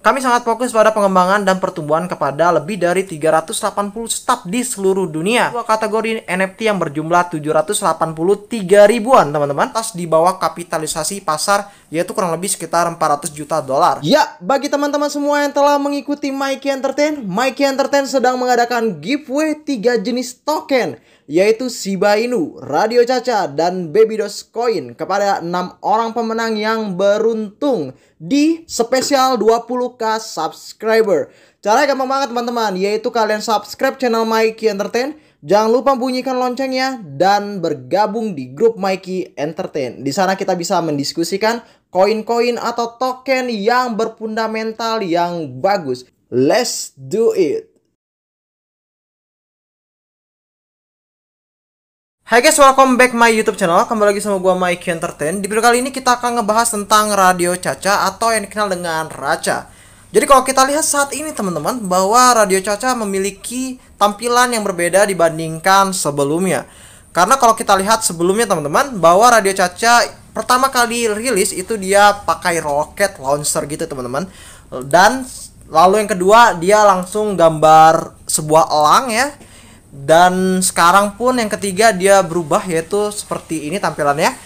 Kami sangat fokus pada pengembangan dan pertumbuhan kepada lebih dari 380 staff di seluruh dunia. Dua kategori NFT yang berjumlah 783 ribuan, teman-teman. Tas di bawah kapitalisasi pasar, yaitu kurang lebih sekitar 400 juta dolar. Ya, bagi teman-teman semua yang telah mengikuti Mikey Entertain sedang mengadakan giveaway 3 jenis token, yaitu Shiba Inu, Radio Caca, dan Baby Dogecoin kepada 6 orang pemenang yang beruntung di spesial 20k subscriber. Caranya gampang banget teman-teman, yaitu kalian subscribe channel Mikey Entertain, jangan lupa bunyikan loncengnya, dan bergabung di grup Mikey Entertain. Di sana kita bisa mendiskusikan koin-koin atau token yang berfundamental yang bagus. Let's do it! Hai guys, welcome back my YouTube channel. Kembali lagi sama gua Mikey Entertain. Di video kali ini kita akan ngebahas tentang Radio Caca atau yang dikenal dengan Raca. Jadi kalau kita lihat saat ini teman-teman, bahwa Radio Caca memiliki tampilan yang berbeda dibandingkan sebelumnya. Karena kalau kita lihat sebelumnya teman-teman, bahwa Radio Caca pertama kali rilis itu dia pakai rocket launcher gitu teman-teman. Dan lalu yang kedua dia langsung gambar sebuah elang ya. Dan sekarang pun yang ketiga dia berubah, yaitu seperti ini tampilannya,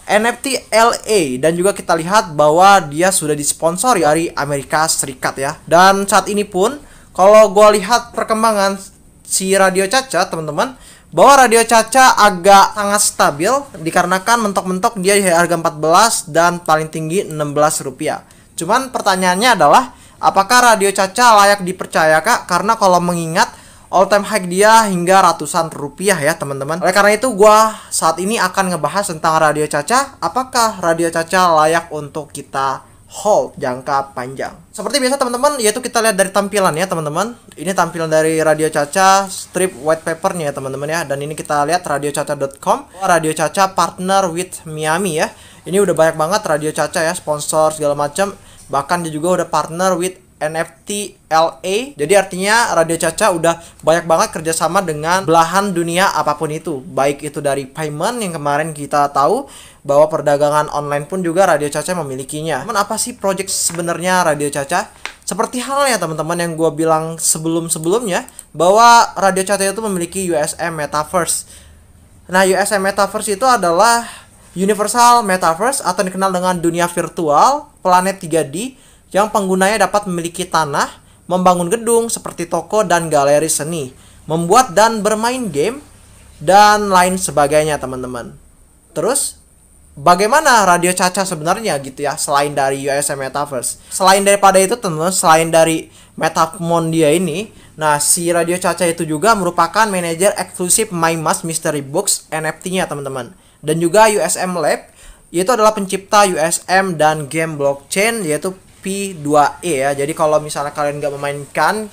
NFT LA. Dan juga kita lihat bahwa dia sudah disponsori dari Amerika Serikat ya. Dan saat ini pun kalau gue lihat perkembangan si Radio Caca teman-teman, bahwa Radio Caca agak sangat stabil dikarenakan mentok-mentok dia di harga 14 dan paling tinggi 16 rupiah. Cuman pertanyaannya adalah, apakah Radio Caca layak dipercaya kak? Karena kalau mengingat all time high dia hingga ratusan rupiah ya teman-teman. Oleh karena itu gua saat ini akan ngebahas tentang Radio Caca. Apakah Radio Caca layak untuk kita hold jangka panjang? Seperti biasa teman-teman, yaitu kita lihat dari tampilan ya teman-teman. Ini tampilan dari Radio Caca strip white papernya ya teman-teman ya. Dan ini kita lihat radiocaca.com. Radio Caca partner with Miami ya. Ini udah banyak banget Radio Caca ya, sponsor segala macam. Bahkan dia juga udah partner with NFT LA. Jadi artinya Radio Caca udah banyak banget kerjasama dengan belahan dunia apapun itu. Baik itu dari payment yang kemarin kita tahu bahwa perdagangan online pun juga Radio Caca memilikinya. Namun apa sih project sebenarnya Radio Caca? Seperti halnya teman-teman yang gue bilang sebelum-sebelumnya, bahwa Radio Caca itu memiliki USM Metaverse. Nah, USM Metaverse itu adalah Universal Metaverse atau dikenal dengan dunia virtual planet 3D yang penggunanya dapat memiliki tanah, membangun gedung seperti toko dan galeri seni, membuat dan bermain game, dan lain sebagainya teman-teman. Terus, bagaimana Radio Caca sebenarnya gitu ya, selain dari USM Metaverse? Selain daripada itu teman-teman, selain dari Metamondia ini, nah si Radio Caca itu juga merupakan manajer eksklusif MyMask Mystery Box NFT-nya teman-teman. Dan juga USM Lab, yaitu adalah pencipta USM dan game blockchain, yaitu P2E ya. Jadi kalau misalnya kalian nggak memainkan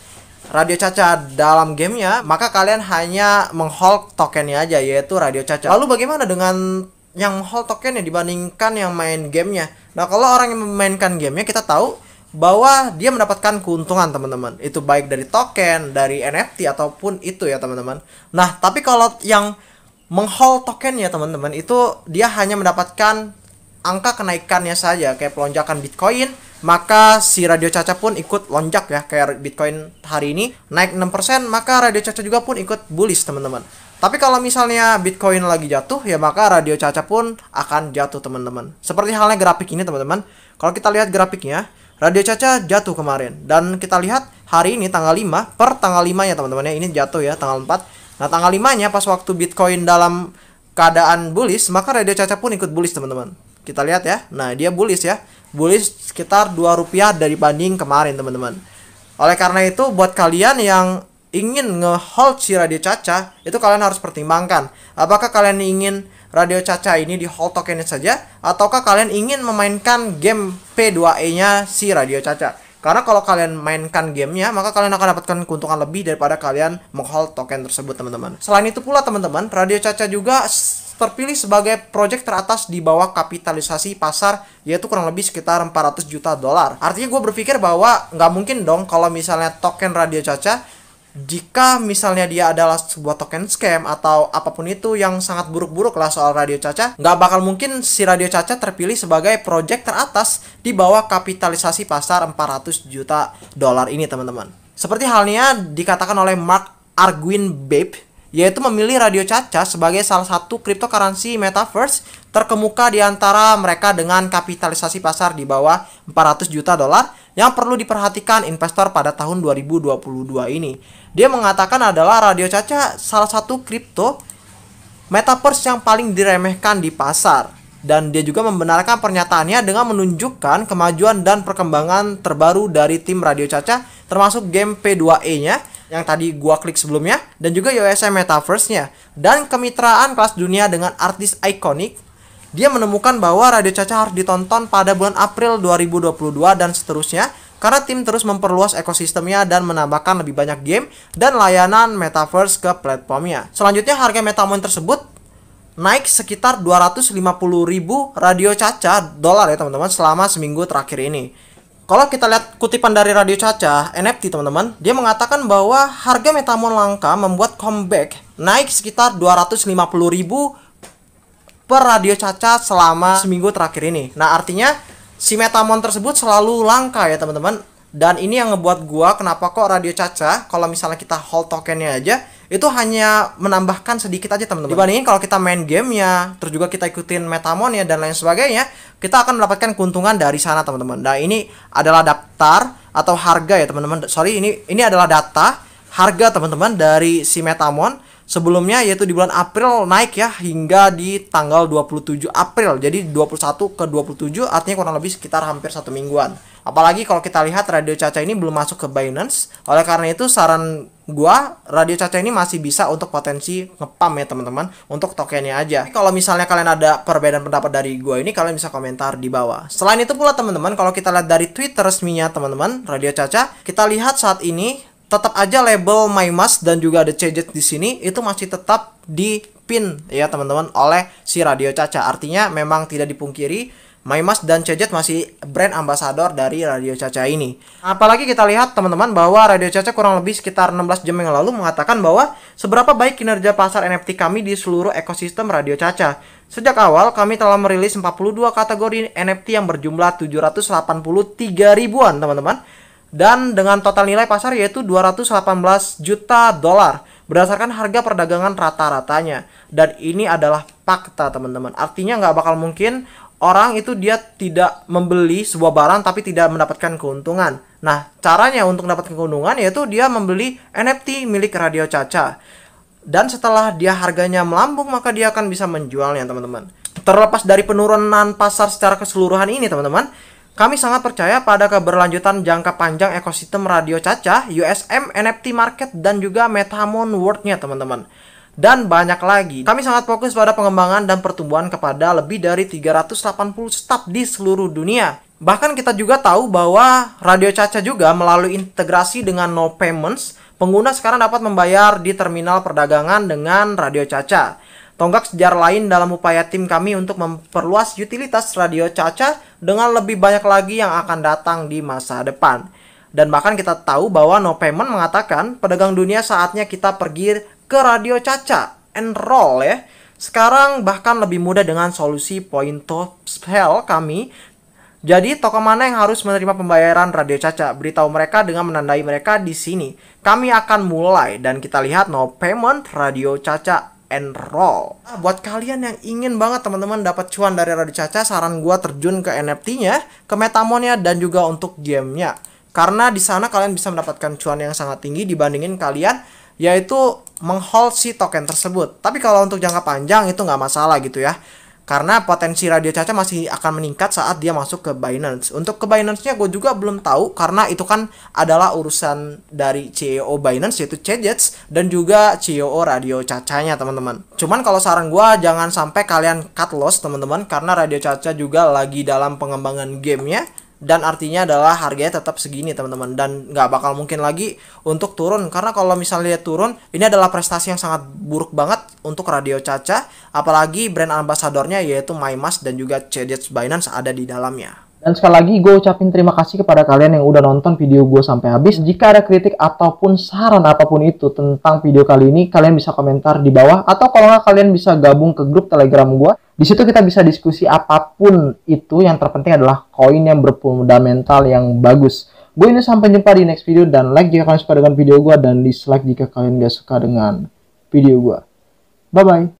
Radio Caca dalam gamenya, maka kalian hanya menghold tokennya aja, yaitu Radio Caca. Lalu bagaimana dengan yang hold tokennya dibandingkan yang main gamenya? Nah, kalau orang yang memainkan gamenya, kita tahu bahwa dia mendapatkan keuntungan teman-teman. Itu baik dari token, dari NFT ataupun itu ya teman-teman. Nah, tapi kalau yang menghold tokennya teman-teman, itu dia hanya mendapatkan angka kenaikannya saja, kayak pelonjakan Bitcoin. Maka si Radio Caca pun ikut lonjak ya, kayak Bitcoin hari ini naik 6%, maka Radio Caca juga pun ikut bullish teman-teman. Tapi kalau misalnya Bitcoin lagi jatuh ya, maka Radio Caca pun akan jatuh teman-teman. Seperti halnya grafik ini teman-teman. Kalau kita lihat grafiknya, Radio Caca jatuh kemarin. Dan kita lihat hari ini tanggal 5, per tanggal 5 ya teman-teman ya, ini jatuh ya tanggal 4. Nah tanggal 5-nya pas waktu Bitcoin dalam keadaan bullish, maka Radio Caca pun ikut bullish teman-teman. Kita lihat ya, nah dia bullish ya, bullish sekitar 2 rupiah dibanding kemarin teman-teman. Oleh karena itu buat kalian yang ingin nge-hold si Radio Caca, itu kalian harus pertimbangkan, apakah kalian ingin Radio Caca ini di hold tokennya saja, ataukah kalian ingin memainkan game P2E nya si Radio Caca. Karena kalau kalian mainkan gamenya, maka kalian akan dapatkan keuntungan lebih daripada kalian meng-hold token tersebut teman-teman. Selain itu pula teman-teman, Radio Caca juga terpilih sebagai proyek teratas di bawah kapitalisasi pasar, yaitu kurang lebih sekitar 400 juta dolar. Artinya gue berpikir bahwa nggak mungkin dong kalau misalnya token Radio Caca jika misalnya dia adalah sebuah token scam atau apapun itu yang sangat buruk-buruk lah soal Radio Caca, nggak bakal mungkin si Radio Caca terpilih sebagai project teratas di bawah kapitalisasi pasar 400 juta dolar ini teman-teman. Seperti halnya dikatakan oleh Mark Arguin Babe, yaitu memilih Radio Caca sebagai salah satu cryptocurrency metaverse terkemuka di antara mereka dengan kapitalisasi pasar di bawah 400 juta dolar yang perlu diperhatikan investor pada tahun 2022 ini. Dia mengatakan adalah Radio Caca salah satu kripto metaverse yang paling diremehkan di pasar. Dan dia juga membenarkan pernyataannya dengan menunjukkan kemajuan dan perkembangan terbaru dari tim Radio Caca, termasuk game P2E-nya yang tadi gua klik sebelumnya, dan juga USM Metaverse-nya, dan kemitraan kelas dunia dengan artis ikonik. Dia menemukan bahwa Radio Caca harus ditonton pada bulan April 2022 dan seterusnya, karena tim terus memperluas ekosistemnya dan menambahkan lebih banyak game dan layanan Metaverse ke platformnya. Selanjutnya, harga Metamon tersebut naik sekitar 250.000 Radio Caca dolar ya teman-teman selama seminggu terakhir ini. Kalau kita lihat kutipan dari Radio Caca NFT teman-teman, dia mengatakan bahwa harga Metamon langka membuat comeback naik sekitar 250.000 per Radio Caca selama seminggu terakhir ini. Nah, artinya si Metamon tersebut selalu langka ya teman-teman. Dan ini yang ngebuat gua kenapa kok Radio Caca kalau misalnya kita hold tokennya aja itu hanya menambahkan sedikit aja teman-teman. Dibandingin kalau kita main gamenya, terus juga kita ikutin Metamon ya dan lain sebagainya, kita akan mendapatkan keuntungan dari sana teman-teman. Nah, ini adalah daftar atau harga ya teman-teman. Sorry, ini adalah data harga teman-teman dari si Metamon sebelumnya, yaitu di bulan April naik ya hingga di tanggal 27 April. Jadi 21 ke 27 artinya kurang lebih sekitar hampir 1 mingguan. Apalagi kalau kita lihat Radio Caca ini belum masuk ke Binance. Oleh karena itu saran gua, Radio Caca ini masih bisa untuk potensi ngepam ya teman-teman, untuk tokennya aja. Kalau misalnya kalian ada perbedaan pendapat dari gua ini, kalian bisa komentar di bawah. Selain itu pula teman-teman, kalau kita lihat dari Twitter resminya teman-teman Radio Caca, kita lihat saat ini tetap aja label MyMask dan juga ada CZ di sini itu masih tetap dipin ya teman-teman oleh si Radio Caca. Artinya memang tidak dipungkiri MyMask dan CZ masih brand ambassador dari Radio Caca ini. Apalagi kita lihat teman-teman bahwa Radio Caca kurang lebih sekitar 16 jam yang lalu mengatakan bahwa seberapa baik kinerja pasar NFT kami di seluruh ekosistem Radio Caca. Sejak awal kami telah merilis 42 kategori NFT yang berjumlah 783 ribuan teman-teman. Dan dengan total nilai pasar yaitu 218 juta dolar berdasarkan harga perdagangan rata-ratanya. Dan ini adalah fakta teman-teman. Artinya nggak bakal mungkin orang itu dia tidak membeli sebuah barang tapi tidak mendapatkan keuntungan. Nah, caranya untuk mendapatkan keuntungan yaitu dia membeli NFT milik Radio Caca. Dan setelah dia harganya melambung maka dia akan bisa menjualnya teman-teman. Terlepas dari penurunan pasar secara keseluruhan ini teman-teman, kami sangat percaya pada keberlanjutan jangka panjang ekosistem Radio Caca, USM, NFT Market, dan juga Metamon World-nya teman-teman. Dan banyak lagi. Kami sangat fokus pada pengembangan dan pertumbuhan kepada lebih dari 380 staff di seluruh dunia. Bahkan kita juga tahu bahwa Radio Caca juga melalui integrasi dengan No Payments, pengguna sekarang dapat membayar di terminal perdagangan dengan Radio Caca. Tonggak sejarah lain dalam upaya tim kami untuk memperluas utilitas Radio Caca dengan lebih banyak lagi yang akan datang di masa depan. Dan bahkan kita tahu bahwa No Payment mengatakan pedagang dunia saatnya kita pergi ke Radio Caca, enroll ya. Sekarang bahkan lebih mudah dengan solusi point of sale kami. Jadi toko mana yang harus menerima pembayaran Radio Caca? Beritahu mereka dengan menandai mereka di sini. Kami akan mulai dan kita lihat No Payment Radio Caca enroll. Buat kalian yang ingin banget teman-teman dapat cuan dari Radio Caca, saran gua terjun ke NFT-nya, ke Metamonnya dan juga untuk gamenya. Karena di sana kalian bisa mendapatkan cuan yang sangat tinggi dibandingin kalian yaitu menghold si token tersebut. Tapi kalau untuk jangka panjang itu nggak masalah gitu ya. Karena potensi Radio Caca masih akan meningkat saat dia masuk ke Binance. Untuk ke Binance-nya gue juga belum tahu karena itu kan adalah urusan dari CEO Binance yaitu CZ dan juga CEO Radio Caca-nya teman-teman. Cuman kalau saran gue jangan sampai kalian cut loss teman-teman karena Radio Caca juga lagi dalam pengembangan gamenya. Dan artinya adalah harganya tetap segini teman-teman. Dan nggak bakal mungkin lagi untuk turun. Karena kalau misalnya dia turun, ini adalah prestasi yang sangat buruk banget untuk Radio Caca. Apalagi brand ambasadornya yaitu MyMask dan juga CZ Binance ada di dalamnya. Dan sekali lagi gue ucapin terima kasih kepada kalian yang udah nonton video gue sampai habis. Jika ada kritik ataupun saran apapun itu tentang video kali ini, kalian bisa komentar di bawah. Atau kalau nggak, kalian bisa gabung ke grup Telegram gue. Di situ kita bisa diskusi apapun itu. Yang terpenting adalah koin yang berfundamental yang bagus. Gue ini sampai jumpa di next video. Dan like jika kalian suka dengan video gue. Dan dislike jika kalian gak suka dengan video gue. Bye-bye.